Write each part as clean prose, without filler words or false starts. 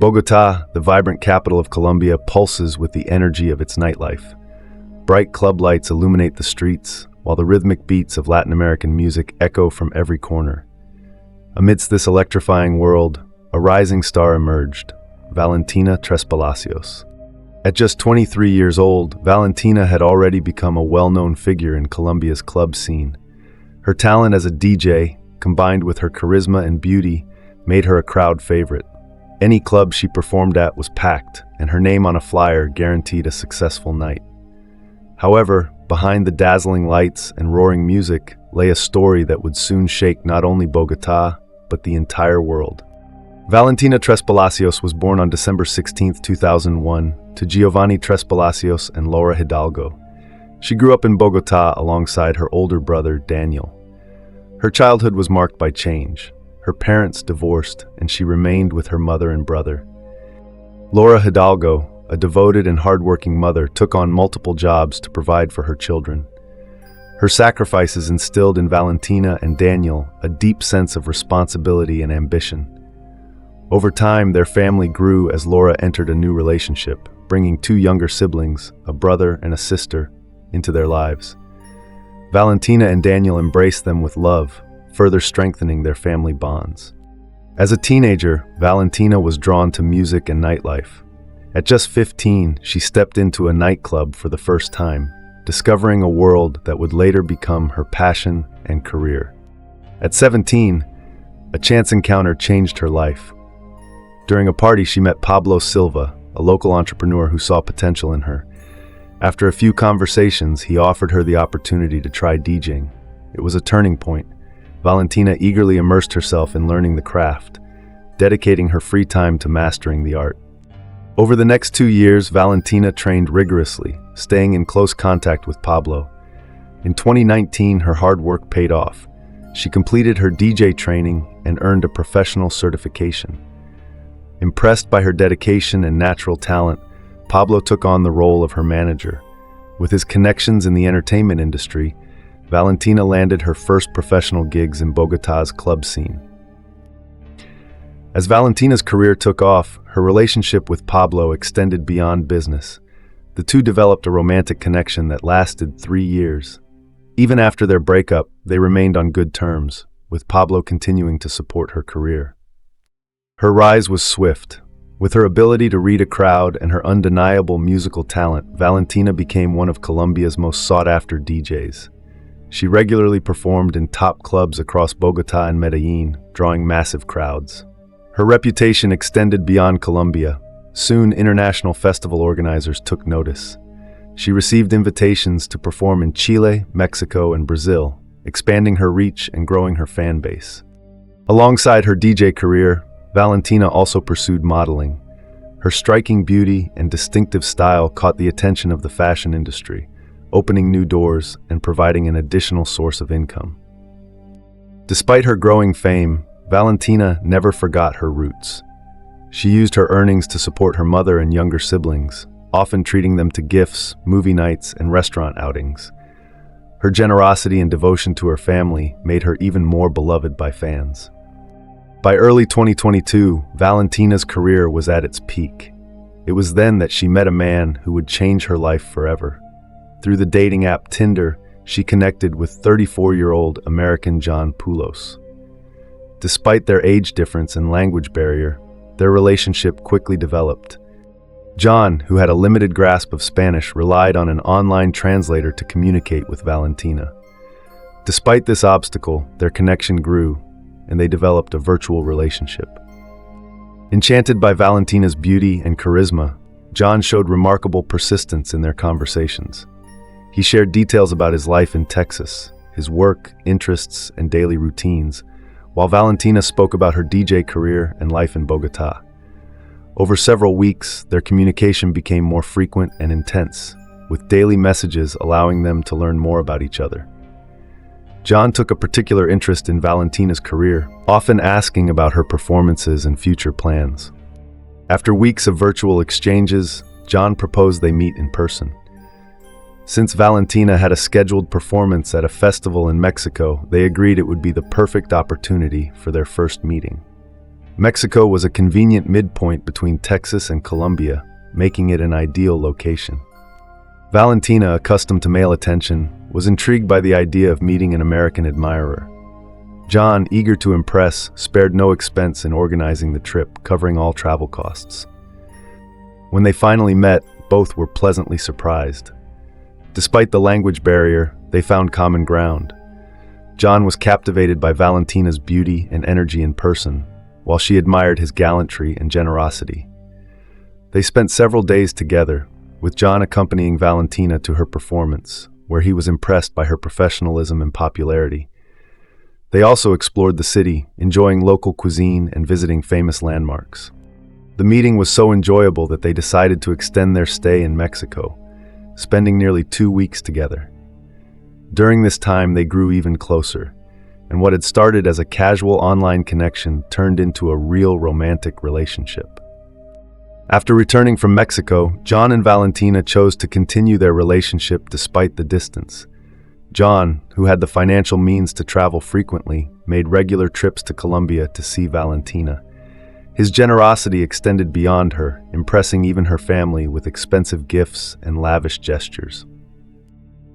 Bogotá, the vibrant capital of Colombia, pulses with the energy of its nightlife. Bright club lights illuminate the streets, while the rhythmic beats of Latin American music echo from every corner. Amidst this electrifying world, a rising star emerged, Valentina Trespalacios. At just 23 years old, Valentina had already become a well-known figure in Colombia's club scene. Her talent as a DJ, combined with her charisma and beauty, made her a crowd favorite. Any club she performed at was packed, and her name on a flyer guaranteed a successful night. However, behind the dazzling lights and roaring music lay a story that would soon shake not only Bogotá, but the entire world. Valentina Trespalacios was born on December 16, 2001, to Giovanni Trespalacios and Laura Hidalgo. She grew up in Bogotá alongside her older brother, Daniel. Her childhood was marked by change. Her parents divorced, and she remained with her mother and brother. Laura Hidalgo, a devoted and hardworking mother, took on multiple jobs to provide for her children. Her sacrifices instilled in Valentina and Daniel a deep sense of responsibility and ambition. Over time, their family grew as Laura entered a new relationship, bringing two younger siblings, a brother and a sister, into their lives. Valentina and Daniel embraced them with love, further strengthening their family bonds. As a teenager, Valentina was drawn to music and nightlife. At just 15, she stepped into a nightclub for the first time, discovering a world that would later become her passion and career. At 17, a chance encounter changed her life. During a party, she met Pablo Silva, a local entrepreneur who saw potential in her. After a few conversations, he offered her the opportunity to try DJing. It was a turning point. Valentina eagerly immersed herself in learning the craft, dedicating her free time to mastering the art. Over the next 2 years, Valentina trained rigorously, staying in close contact with Pablo. In 2019, her hard work paid off. She completed her DJ training and earned a professional certification. Impressed by her dedication and natural talent, Pablo took on the role of her manager. With his connections in the entertainment industry, Valentina landed her first professional gigs in Bogotá's club scene. As Valentina's career took off, her relationship with Pablo extended beyond business. The two developed a romantic connection that lasted 3 years. Even after their breakup, they remained on good terms, with Pablo continuing to support her career. Her rise was swift. With her ability to read a crowd and her undeniable musical talent, Valentina became one of Colombia's most sought-after DJs. She regularly performed in top clubs across Bogotá and Medellín, drawing massive crowds. Her reputation extended beyond Colombia. Soon, international festival organizers took notice. She received invitations to perform in Chile, Mexico, and Brazil, expanding her reach and growing her fan base. Alongside her DJ career, Valentina also pursued modeling. Her striking beauty and distinctive style caught the attention of the fashion industry, opening new doors and providing an additional source of income. Despite her growing fame, Valentina never forgot her roots. She used her earnings to support her mother and younger siblings, often treating them to gifts, movie nights, and restaurant outings. Her generosity and devotion to her family made her even more beloved by fans. By early 2022, Valentina's career was at its peak. It was then that she met a man who would change her life forever. Through the dating app Tinder, she connected with 34-year-old American John Pulos. Despite their age difference and language barrier, their relationship quickly developed. John, who had a limited grasp of Spanish, relied on an online translator to communicate with Valentina. Despite this obstacle, their connection grew, and they developed a virtual relationship. Enchanted by Valentina's beauty and charisma, John showed remarkable persistence in their conversations. He shared details about his life in Texas, his work, interests, and daily routines, while Valentina spoke about her DJ career and life in Bogotá. Over several weeks, their communication became more frequent and intense, with daily messages allowing them to learn more about each other. John took a particular interest in Valentina's career, often asking about her performances and future plans. After weeks of virtual exchanges, John proposed they meet in person. Since Valentina had a scheduled performance at a festival in Mexico, they agreed it would be the perfect opportunity for their first meeting. Mexico was a convenient midpoint between Texas and Colombia, making it an ideal location. Valentina, accustomed to male attention, was intrigued by the idea of meeting an American admirer. John, eager to impress, spared no expense in organizing the trip, covering all travel costs. When they finally met, both were pleasantly surprised. Despite the language barrier, they found common ground. John was captivated by Valentina's beauty and energy in person, while she admired his gallantry and generosity. They spent several days together, with John accompanying Valentina to her performance, where he was impressed by her professionalism and popularity. They also explored the city, enjoying local cuisine and visiting famous landmarks. The meeting was so enjoyable that they decided to extend their stay in Mexico, spending nearly 2 weeks together. During this time, they grew even closer, and what had started as a casual online connection turned into a real romantic relationship. After returning from Mexico, John and Valentina chose to continue their relationship despite the distance. John, who had the financial means to travel frequently, made regular trips to Colombia to see Valentina. His generosity extended beyond her, impressing even her family with expensive gifts and lavish gestures.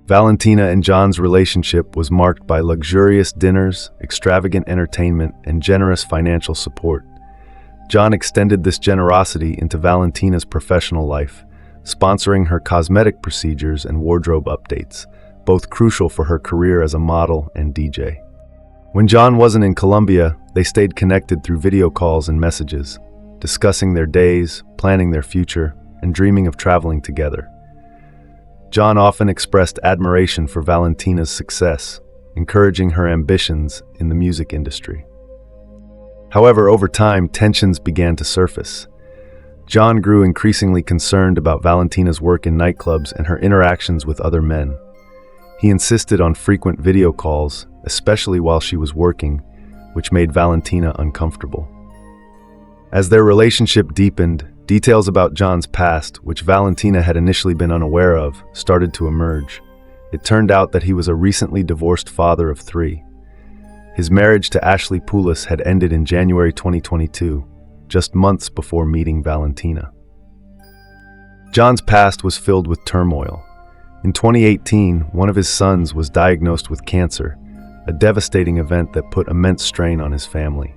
Valentina and John's relationship was marked by luxurious dinners, extravagant entertainment, and generous financial support. John extended this generosity into Valentina's professional life, sponsoring her cosmetic procedures and wardrobe updates, both crucial for her career as a model and DJ. When John wasn't in Colombia, they stayed connected through video calls and messages, discussing their days, planning their future, and dreaming of traveling together. John often expressed admiration for Valentina's success, encouraging her ambitions in the music industry. However, over time, tensions began to surface. John grew increasingly concerned about Valentina's work in nightclubs and her interactions with other men. He insisted on frequent video calls, especially while she was working, which made Valentina uncomfortable. As their relationship deepened, details about John's past, which Valentina had initially been unaware of, started to emerge. It turned out that he was a recently divorced father of 3. His marriage to Ashley Pulos had ended in January 2022, just months before meeting Valentina. John's past was filled with turmoil. In 2018, one of his sons was diagnosed with cancer, a devastating event that put immense strain on his family.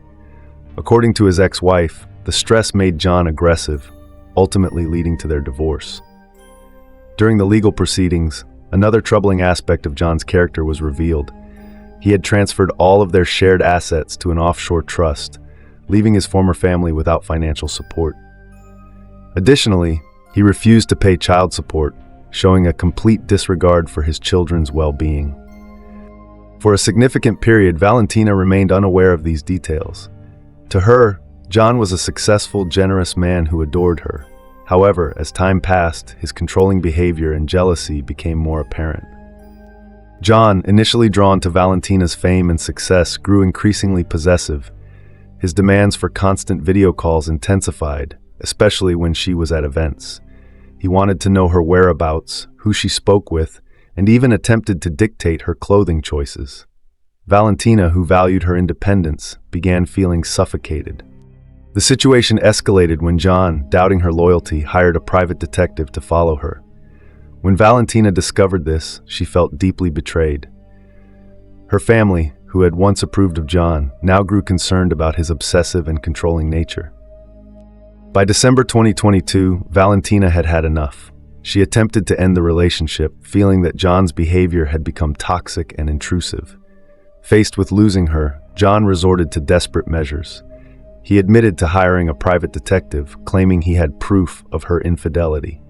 According to his ex-wife, the stress made John aggressive, ultimately leading to their divorce. During the legal proceedings, another troubling aspect of John's character was revealed. He had transferred all of their shared assets to an offshore trust, leaving his former family without financial support. Additionally, he refused to pay child support, showing a complete disregard for his children's well-being. For a significant period, Valentina remained unaware of these details. To her, John was a successful, generous man who adored her. However, as time passed, his controlling behavior and jealousy became more apparent. John, initially drawn to Valentina's fame and success, grew increasingly possessive. His demands for constant video calls intensified, especially when she was at events. He wanted to know her whereabouts, who she spoke with, and even attempted to dictate her clothing choices. Valentina, who valued her independence, began feeling suffocated. The situation escalated when John, doubting her loyalty, hired a private detective to follow her. When Valentina discovered this, she felt deeply betrayed. Her family, who had once approved of John, now grew concerned about his obsessive and controlling nature. By December 2022, Valentina had had enough. She attempted to end the relationship, feeling that John's behavior had become toxic and intrusive. Faced with losing her, John resorted to desperate measures. He admitted to hiring a private detective, claiming he had proof of her infidelity.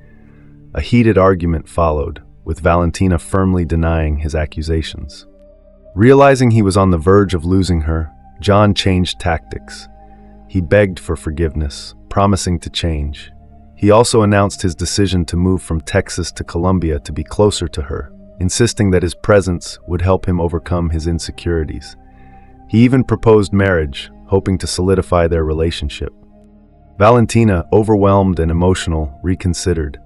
A heated argument followed, with Valentina firmly denying his accusations. Realizing he was on the verge of losing her, John changed tactics. He begged for forgiveness, promising to change. He also announced his decision to move from Texas to Colombia to be closer to her, insisting that his presence would help him overcome his insecurities. He even proposed marriage, hoping to solidify their relationship. Valentina, overwhelmed and emotional, reconsidered.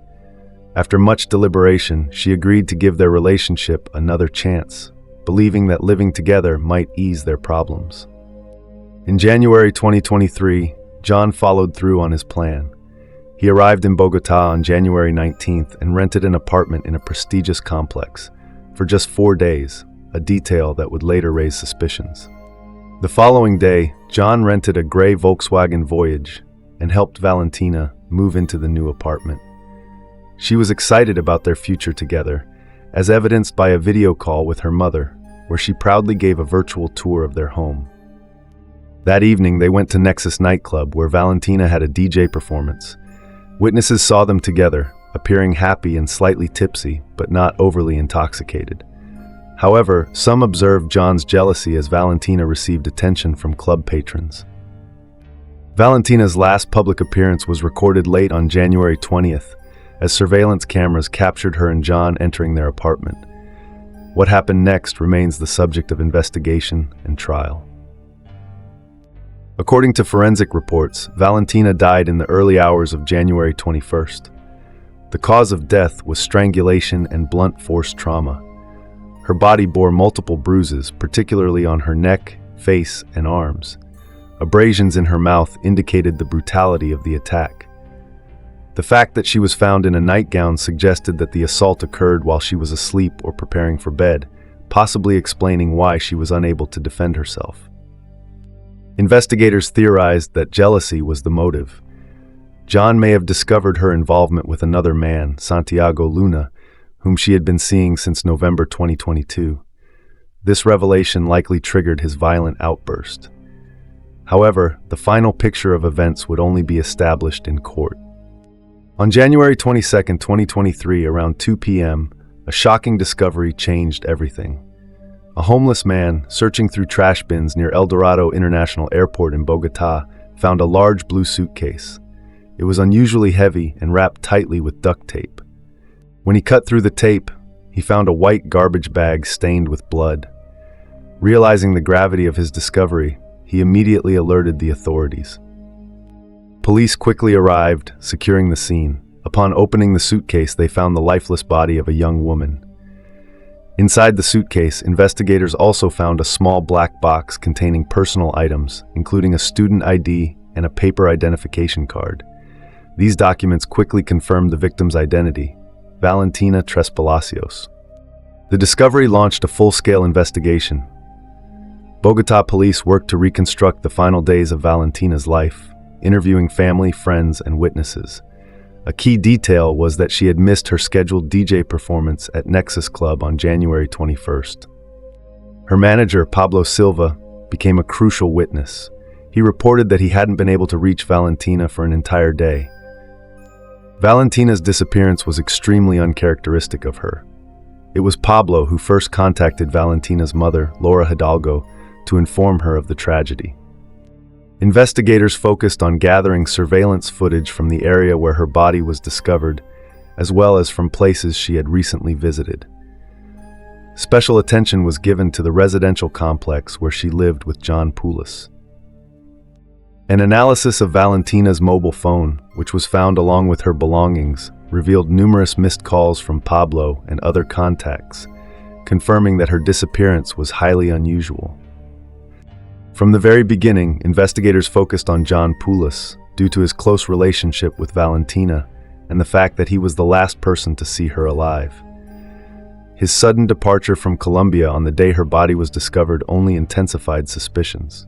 After much deliberation, she agreed to give their relationship another chance, believing that living together might ease their problems. In January 2023, John followed through on his plan. He arrived in Bogotá on January 19th and rented an apartment in a prestigious complex for just 4 days, a detail that would later raise suspicions. The following day, John rented a gray Volkswagen Voyage and helped Valentina move into the new apartment. She was excited about their future together, as evidenced by a video call with her mother, where she proudly gave a virtual tour of their home. That evening, they went to Nexus nightclub, where Valentina had a DJ performance. Witnesses saw them together, appearing happy and slightly tipsy, but not overly intoxicated. However, some observed John's jealousy as Valentina received attention from club patrons. Valentina's last public appearance was recorded late on January 20th, as surveillance cameras captured her and John entering their apartment. What happened next remains the subject of investigation and trial. According to forensic reports, Valentina died in the early hours of January 21st. The cause of death was strangulation and blunt force trauma. Her body bore multiple bruises, particularly on her neck, face, and arms. Abrasions in her mouth indicated the brutality of the attack. The fact that she was found in a nightgown suggested that the assault occurred while she was asleep or preparing for bed, possibly explaining why she was unable to defend herself. Investigators theorized that jealousy was the motive. John may have discovered her involvement with another man, Santiago Luna, whom she had been seeing since November 2022. This revelation likely triggered his violent outburst. However, the final picture of events would only be established in court. On January 22, 2023, around 2 p.m., a shocking discovery changed everything. A homeless man, searching through trash bins near El Dorado International Airport in Bogotá, found a large blue suitcase. It was unusually heavy and wrapped tightly with duct tape. When he cut through the tape, he found a white garbage bag stained with blood. Realizing the gravity of his discovery, he immediately alerted the authorities. Police quickly arrived, securing the scene. Upon opening the suitcase, they found the lifeless body of a young woman. Inside the suitcase, investigators also found a small black box containing personal items, including a student ID and a paper identification card. These documents quickly confirmed the victim's identity, Valentina Trespalacios. The discovery launched a full-scale investigation. Bogotá police worked to reconstruct the final days of Valentina's life, interviewing family, friends, and witnesses. A key detail was that she had missed her scheduled DJ performance at Nexus Club on January 21st. Her manager, Pablo Silva, became a crucial witness. He reported that he hadn't been able to reach Valentina for an entire day. Valentina's disappearance was extremely uncharacteristic of her. It was Pablo who first contacted Valentina's mother, Laura Hidalgo, to inform her of the tragedy. Investigators focused on gathering surveillance footage from the area where her body was discovered, as well as from places she had recently visited. Special attention was given to the residential complex where she lived with John Pulos. An analysis of Valentina's mobile phone, which was found along with her belongings, revealed numerous missed calls from Pablo and other contacts, confirming that her disappearance was highly unusual. From the very beginning, investigators focused on John Pulos due to his close relationship with Valentina and the fact that he was the last person to see her alive. His sudden departure from Colombia on the day her body was discovered only intensified suspicions.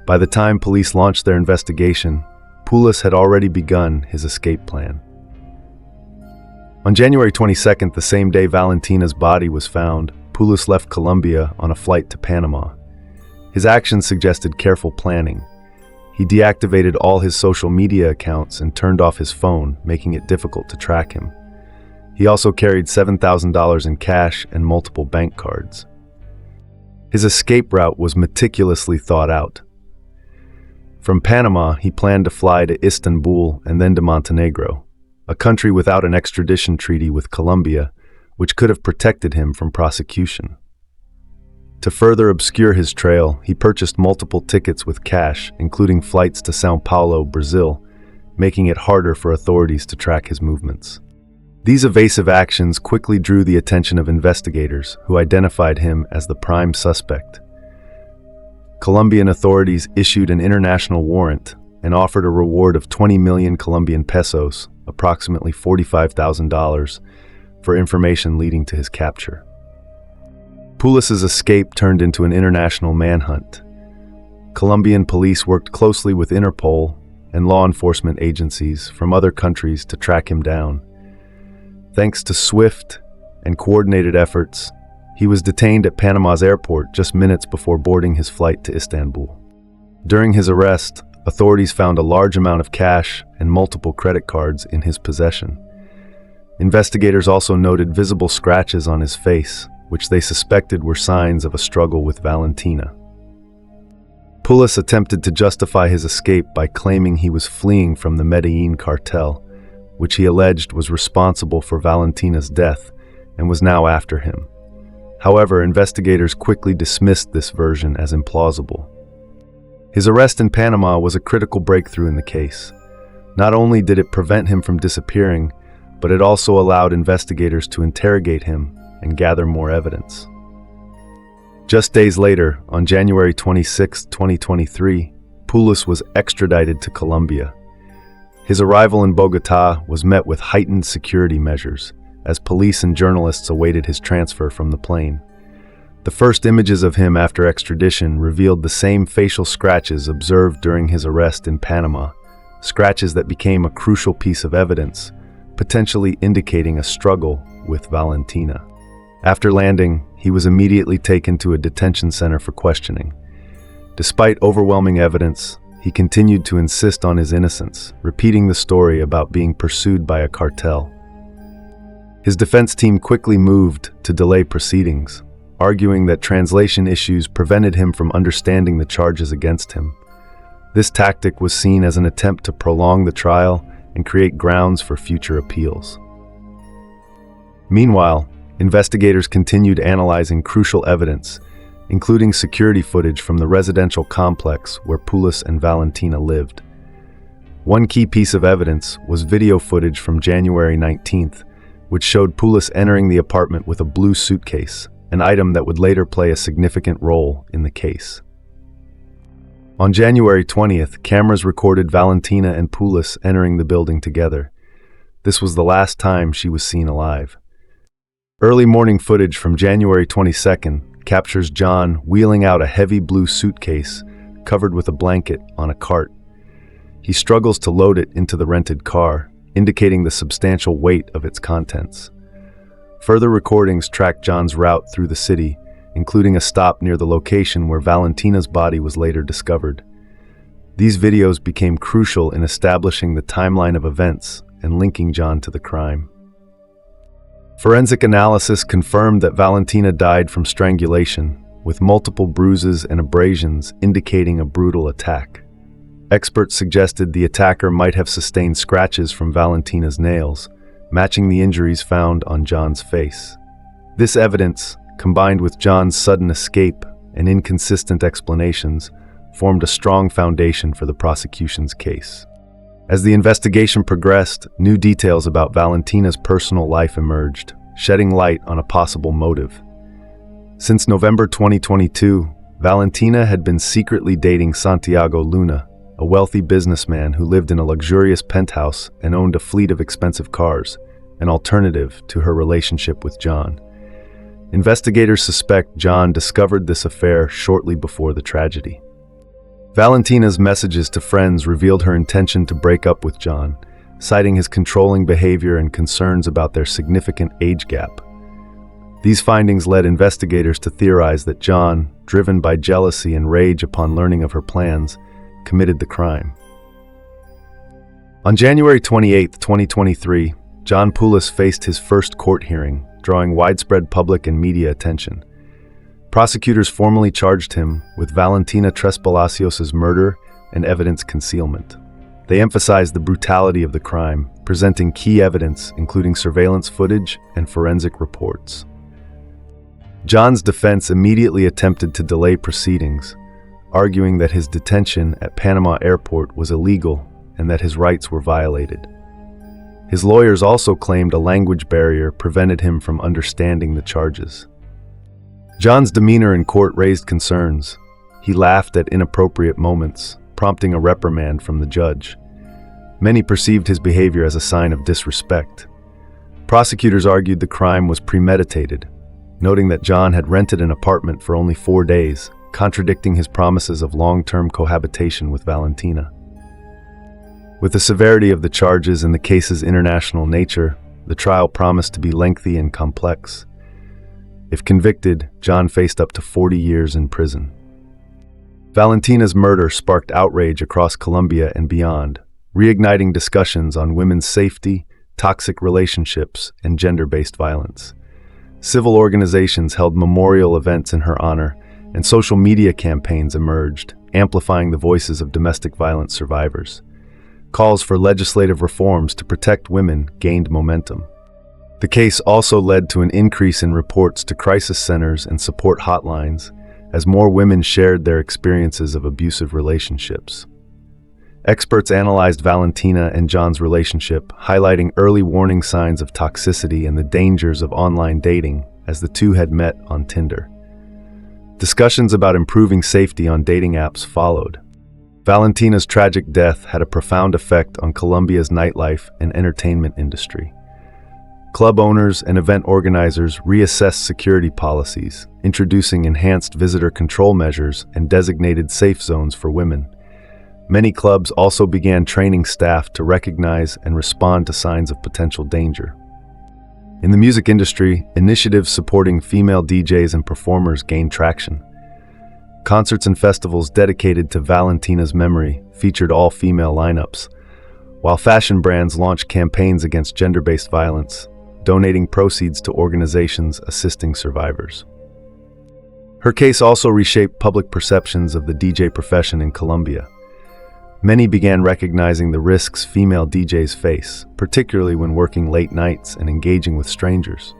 By the time police launched their investigation, Pulos had already begun his escape plan. On January 22nd, the same day Valentina's body was found, Pulos left Colombia on a flight to Panama. His actions suggested careful planning. He deactivated all his social media accounts and turned off his phone, making it difficult to track him. He also carried $7,000 in cash and multiple bank cards. His escape route was meticulously thought out. From Panama, he planned to fly to Istanbul and then to Montenegro, a country without an extradition treaty with Colombia, which could have protected him from prosecution. To further obscure his trail, he purchased multiple tickets with cash, including flights to São Paulo, Brazil, making it harder for authorities to track his movements. These evasive actions quickly drew the attention of investigators, who identified him as the prime suspect. Colombian authorities issued an international warrant and offered a reward of 20 million Colombian pesos, approximately $45,000, for information leading to his capture. Pulos's escape turned into an international manhunt. Colombian police worked closely with Interpol and law enforcement agencies from other countries to track him down. Thanks to swift and coordinated efforts, he was detained at Panama's airport just minutes before boarding his flight to Istanbul. During his arrest, authorities found a large amount of cash and multiple credit cards in his possession. Investigators also noted visible scratches on his face, which they suspected were signs of a struggle with Valentina. Pulos attempted to justify his escape by claiming he was fleeing from the Medellin cartel, which he alleged was responsible for Valentina's death and was now after him. However, investigators quickly dismissed this version as implausible. His arrest in Panama was a critical breakthrough in the case. Not only did it prevent him from disappearing, but it also allowed investigators to interrogate him and gather more evidence. Just days later, on January 26, 2023, Pulos was extradited to Colombia. His arrival in Bogotá was met with heightened security measures, as police and journalists awaited his transfer from the plane. The first images of him after extradition revealed the same facial scratches observed during his arrest in Panama, scratches that became a crucial piece of evidence, potentially indicating a struggle with Valentina. After landing, he was immediately taken to a detention center for questioning. Despite overwhelming evidence, he continued to insist on his innocence, repeating the story about being pursued by a cartel. His defense team quickly moved to delay proceedings, arguing that translation issues prevented him from understanding the charges against him. This tactic was seen as an attempt to prolong the trial and create grounds for future appeals. Meanwhile, investigators continued analyzing crucial evidence, including security footage from the residential complex where Pulos and Valentina lived. One key piece of evidence was video footage from January 19th, which showed Pulos entering the apartment with a blue suitcase, an item that would later play a significant role in the case. On January 20th, cameras recorded Valentina and Pulos entering the building together. This was the last time she was seen alive. Early morning footage from January 22nd captures John wheeling out a heavy blue suitcase covered with a blanket on a cart. He struggles to load it into the rented car, indicating the substantial weight of its contents. Further recordings track John's route through the city, including a stop near the location where Valentina's body was later discovered. These videos became crucial in establishing the timeline of events and linking John to the crime. Forensic analysis confirmed that Valentina died from strangulation, with multiple bruises and abrasions indicating a brutal attack. Experts suggested the attacker might have sustained scratches from Valentina's nails, matching the injuries found on John's face. This evidence, combined with John's sudden escape and inconsistent explanations, formed a strong foundation for the prosecution's case. As the investigation progressed, new details about Valentina's personal life emerged, shedding light on a possible motive. Since November 2022, Valentina had been secretly dating Santiago Luna, a wealthy businessman who lived in a luxurious penthouse and owned a fleet of expensive cars, an alternative to her relationship with John. Investigators suspect John discovered this affair shortly before the tragedy. Valentina's messages to friends revealed her intention to break up with John, citing his controlling behavior and concerns about their significant age gap. These findings led investigators to theorize that John, driven by jealousy and rage upon learning of her plans, committed the crime. On January 28, 2023, John Pulos faced his first court hearing, drawing widespread public and media attention. Prosecutors formally charged him with Valentina Trespalacios' murder and evidence concealment. They emphasized the brutality of the crime, presenting key evidence including surveillance footage and forensic reports. John's defense immediately attempted to delay proceedings, arguing that his detention at Panama Airport was illegal and that his rights were violated. His lawyers also claimed a language barrier prevented him from understanding the charges. John's demeanor in court raised concerns. He laughed at inappropriate moments, prompting a reprimand from the judge. Many perceived his behavior as a sign of disrespect. Prosecutors argued the crime was premeditated, noting that John had rented an apartment for only 4 days, contradicting his promises of long-term cohabitation with Valentina. With the severity of the charges and the case's international nature, the trial promised to be lengthy and complex. If convicted, John faced up to 40 years in prison. Valentina's murder sparked outrage across Colombia and beyond, reigniting discussions on women's safety, toxic relationships, and gender-based violence. Civil organizations held memorial events in her honor, and social media campaigns emerged, amplifying the voices of domestic violence survivors. Calls for legislative reforms to protect women gained momentum. The case also led to an increase in reports to crisis centers and support hotlines, as more women shared their experiences of abusive relationships. Experts analyzed Valentina and John's relationship, highlighting early warning signs of toxicity and the dangers of online dating, as the two had met on Tinder. Discussions about improving safety on dating apps followed. Valentina's tragic death had a profound effect on Colombia's nightlife and entertainment industry. Club owners and event organizers reassessed security policies, introducing enhanced visitor control measures and designated safe zones for women. Many clubs also began training staff to recognize and respond to signs of potential danger. In the music industry, initiatives supporting female DJs and performers gained traction. Concerts and festivals dedicated to Valentina's memory featured all-female lineups, while fashion brands launched campaigns against gender-based violence, donating proceeds to organizations assisting survivors. Her case also reshaped public perceptions of the DJ profession in Colombia. Many began recognizing the risks female DJs face, particularly when working late nights and engaging with strangers.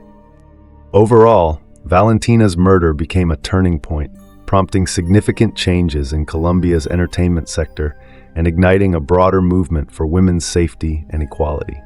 Overall, Valentina's murder became a turning point, prompting significant changes in Colombia's entertainment sector and igniting a broader movement for women's safety and equality.